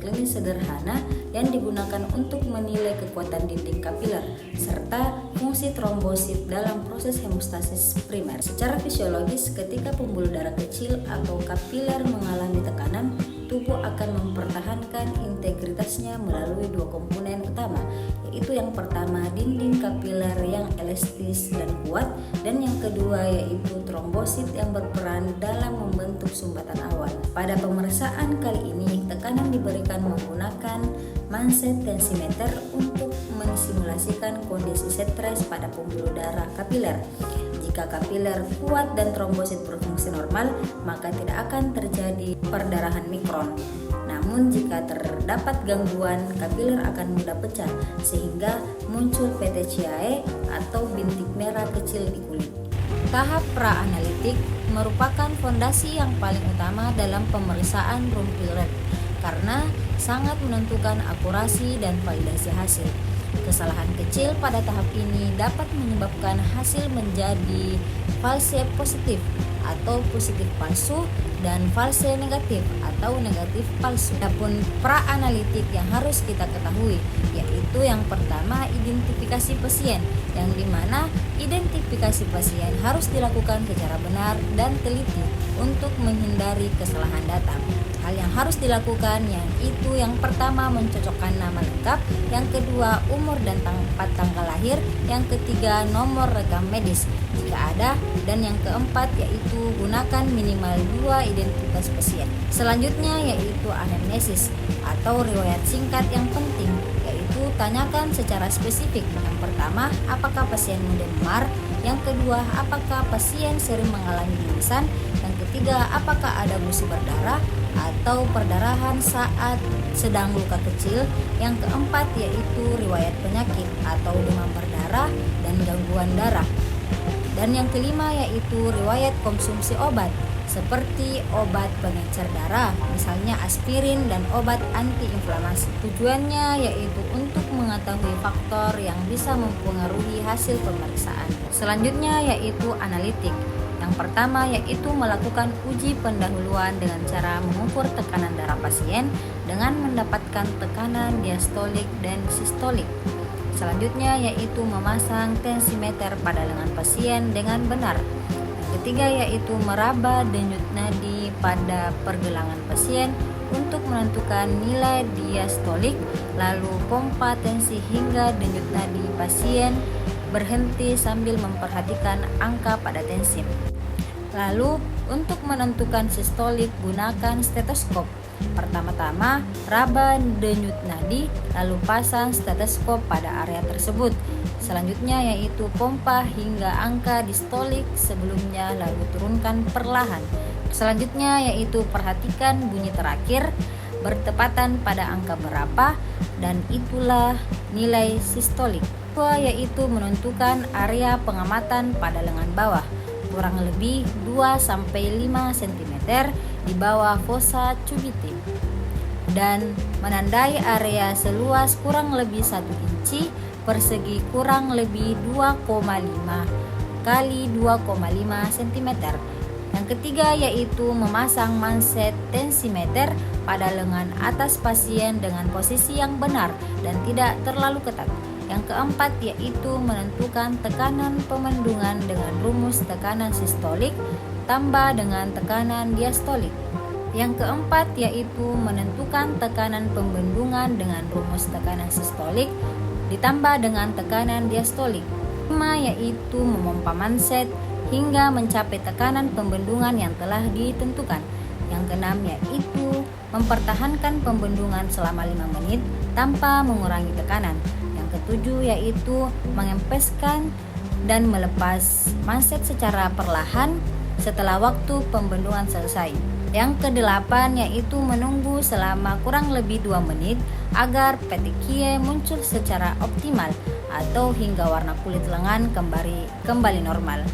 klinis sederhana yang digunakan untuk menilai kekuatan dinding kapiler serta fungsi trombosit dalam proses hemostasis primer. Secara fisiologis, ketika pembuluh darah kecil atau kapiler mengalami tekanan, tubuh akan mempertahankan integritasnya melalui dua komponen utama, yaitu yang pertama dinding kapiler yang elastis dan kuat, dan yang kedua yaitu trombosit yang berperan dalam membentuk sumbatan awal. Pada pemeriksaan kali ini, tekanan diberikan menggunakan manset tensimeter untuk mensimulasikan kondisi stres pada pembuluh darah kapiler. Jika kapiler kuat dan trombosit berfungsi normal, maka tidak akan terjadi perdarahan mikron. Namun jika terdapat gangguan, kapiler akan mudah pecah sehingga muncul petechiae atau bintik merah kecil di kulit. Tahap pra-analitik merupakan fondasi yang paling utama dalam pemeriksaan rumpil red karena sangat menentukan akurasi dan validasi hasil. Kesalahan kecil pada tahap ini dapat menyebabkan hasil menjadi false positif atau positif palsu dan false negatif atau negatif palsu. Adapun pra-analitik yang harus kita ketahui yaitu yang pertama identifikasi pasien, yang dimana identifikasi pasien harus dilakukan secara benar dan teliti untuk menghindari kesalahan data. Hal yang harus dilakukan yaitu yang pertama mencocokkan nama lengkap, yang kedua umur dan tempat tanggal lahir, yang ketiga nomor rekam medis jika ada, dan yang keempat yaitu gunakan minimal 2 identitas pasien. Selanjutnya yaitu anamnesis atau riwayat singkat yang penting, yaitu tanyakan secara spesifik. Yang pertama, apakah pasien mudah memar? Yang kedua, apakah pasien sering mengalami mimisan? Yang ketiga, apakah ada gusi berdarah atau perdarahan saat sedang luka kecil? Yang keempat yaitu riwayat penyakit atau demam berdarah dan gangguan darah. Dan yang kelima yaitu riwayat konsumsi obat seperti obat pengencer darah, misalnya aspirin dan obat antiinflamasi. Tujuannya yaitu untuk mengetahui faktor yang bisa mempengaruhi hasil pemeriksaan. Selanjutnya yaitu analitik. Yang pertama yaitu melakukan uji pendahuluan dengan cara mengukur tekanan darah pasien dengan mendapatkan tekanan diastolik dan sistolik. Selanjutnya yaitu memasang tensimeter pada lengan pasien dengan benar. Yang ketiga yaitu meraba denyut nadi pada pergelangan pasien untuk menentukan nilai diastolik, lalu pompa tensi hingga denyut nadi pasien berhenti sambil memperhatikan angka pada tensi. Lalu untuk menentukan sistolik gunakan stetoskop. Pertama-tama raba denyut nadi, lalu pasang stetoskop pada area tersebut. Selanjutnya yaitu pompa hingga angka distolik sebelumnya, lalu turunkan perlahan. Selanjutnya yaitu perhatikan bunyi terakhir bertepatan pada angka berapa, dan itulah nilai sistolik. Kedua yaitu menentukan area pengamatan pada lengan bawah kurang lebih 2-5 cm di bawah fossa cubitum dan menandai area seluas kurang lebih 1 inci persegi kurang lebih 2,5 kali 2,5 cm. Yang ketiga yaitu memasang manset tensimeter pada lengan atas pasien dengan posisi yang benar dan tidak terlalu ketat. Yang keempat yaitu menentukan tekanan pemendungan dengan rumus tekanan sistolik tambah dengan tekanan diastolik. Yang keempat yaitu menentukan tekanan pembendungan dengan rumus tekanan sistolik ditambah dengan tekanan diastolik. Kelima yaitu memompa manset hingga mencapai tekanan pembendungan yang telah ditentukan. Yang keenam yaitu mempertahankan pembendungan selama 5 menit tanpa mengurangi tekanan. Yang ketujuh yaitu mengempeskan dan melepas manset secara perlahan setelah waktu pembendungan selesai. Yang kedelapan yaitu menunggu selama kurang lebih 2 menit agar petechiae muncul secara optimal atau hingga warna kulit lengan kembali normal.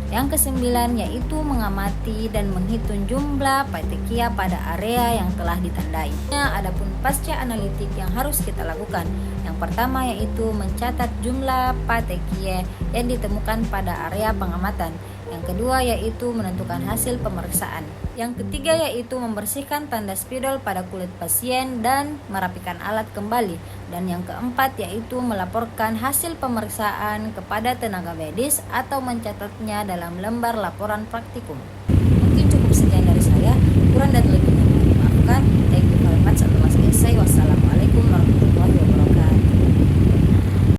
Yang kesembilan yaitu mengamati dan menghitung jumlah petechiae pada area yang telah ditandai. Adapun pasca analitik yang harus kita lakukan, yang pertama yaitu mencatat jumlah petechiae yang ditemukan pada area pengamatan. Yang kedua yaitu menentukan hasil pemeriksaan. Yang ketiga yaitu membersihkan tanda spidol pada kulit pasien dan merapikan alat kembali. Dan yang keempat yaitu melaporkan hasil pemeriksaan kepada tenaga medis atau mencatatnya dalam lembar laporan praktikum. Mungkin cukup sekian dari saya. Kurang dan lebih